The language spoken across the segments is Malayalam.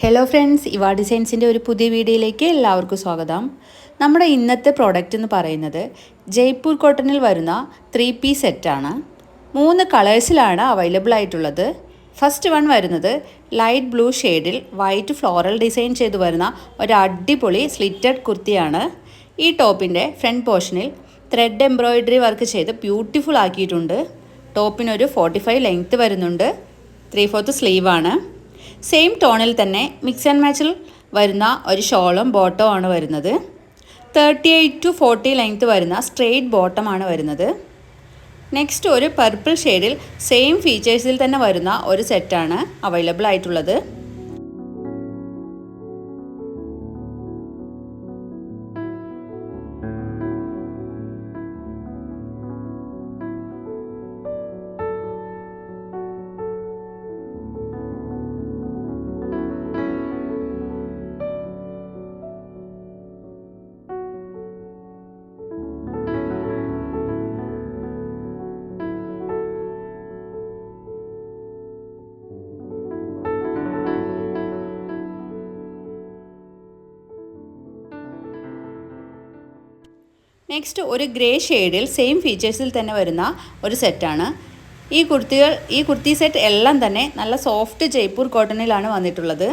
ഹലോ ഫ്രണ്ട്സ്, ഇവാ ഡിസൈൻസിൻ്റെ ഒരു പുതിയ വീഡിയോയിലേക്ക് എല്ലാവർക്കും സ്വാഗതം. നമ്മുടെ ഇന്നത്തെ പ്രോഡക്റ്റ് എന്ന് പറയുന്നത് ജയ്പൂർ കോട്ടണിൽ വരുന്ന 3-പീസ് സെറ്റാണ്. 3 കളേഴ്സിലാണ് അവൈലബിൾ ആയിട്ടുള്ളത്. ഫസ്റ്റ് വൺ വരുന്നത് ലൈറ്റ് ബ്ലൂ ഷെയ്ഡിൽ വൈറ്റ് ഫ്ലോറൽ ഡിസൈൻ ചെയ്ത് വരുന്ന ഒരു അടിപൊളി സ്ലിറ്റഡ് കുർത്തിയാണ്. ഈ ടോപ്പിൻ്റെ ഫ്രണ്ട് പോർഷനിൽ ത്രെഡ് എംബ്രോയിഡറി വർക്ക് ചെയ്ത് ബ്യൂട്ടിഫുൾ ആക്കിയിട്ടുണ്ട്. ടോപ്പിനൊരു 45 ലെങ്ത്ത് വരുന്നുണ്ട്. 3/4 സ്ലീവാണ്. സെയിം ടോണിൽ തന്നെ മിക്സ് ആൻഡ് മാച്ചിൽ വരുന്ന ഒരു ഷോളും ബോട്ടവും ആണ് വരുന്നത്. 38 to 40 ലെങ്ത്ത് വരുന്ന സ്ട്രെയിറ്റ് ബോട്ടമാണ് വരുന്നത്. നെക്സ്റ്റ് ഒരു പർപ്പിൾ ഷെയ്ഡിൽ സെയിം ഫീച്ചേഴ്സിൽ തന്നെ വരുന്ന ഒരു സെറ്റാണ് അവൈലബിൾ ആയിട്ടുള്ളത്. നെക്സ്റ്റ് ഒരു ഗ്രേ ഷെയ്ഡിൽ സെയിം ഫീച്ചേഴ്സിൽ തന്നെ വരുന്ന ഒരു സെറ്റാണ്. ഈ കുർത്തി സെറ്റ് എല്ലാം തന്നെ നല്ല സോഫ്റ്റ് ജയ്പൂർ കോട്ടണിലാണ് വന്നിട്ടുള്ളത്.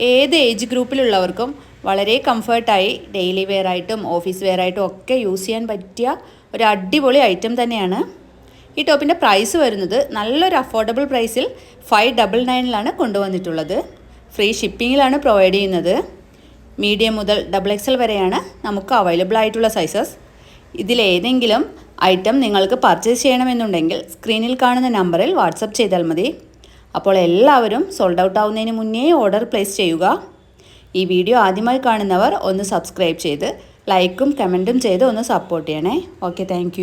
ഏത് ഏജ് ഗ്രൂപ്പിലുള്ളവർക്കും വളരെ കംഫർട്ടായി ഡെയിലി വെയർ ആയിട്ടും ഓഫീസ് വെയർ ആയിട്ടും ഒക്കെ യൂസ് ചെയ്യാൻ പറ്റിയ ഒരു അടിപൊളി ഐറ്റം തന്നെയാണ്. ഈ ടോപ്പിൻ്റെ പ്രൈസ് വരുന്നത് നല്ലൊരു അഫോർഡബിൾ പ്രൈസിൽ 599 കൊണ്ടുവന്നിട്ടുള്ളത്. ഫ്രീ ഷിപ്പിങ്ങിലാണ് പ്രൊവൈഡ് ചെയ്യുന്നത്. മീഡിയം മുതൽ XXL വരെയാണ് നമുക്ക് അവൈലബിൾ ആയിട്ടുള്ള സൈസസ്. ഇതിലേതെങ്കിലും ഐറ്റം നിങ്ങൾക്ക് പർച്ചേസ് ചെയ്യണമെന്നുണ്ടെങ്കിൽ സ്ക്രീനിൽ കാണുന്ന നമ്പറിൽ വാട്സപ്പ് ചെയ്താൽ മതി. അപ്പോൾ എല്ലാവരും സോൾഡ് ഔട്ട് ആവുന്നതിന് മുന്നേ ഓർഡർ പ്ലേസ് ചെയ്യുക. ഈ വീഡിയോ ആദ്യമായി കാണുന്നവർ ഒന്ന് സബ്സ്ക്രൈബ് ചെയ്ത് ലൈക്കും കമൻറ്റും ചെയ്ത് ഒന്ന് സപ്പോർട്ട് ചെയ്യണേ. Okay, thank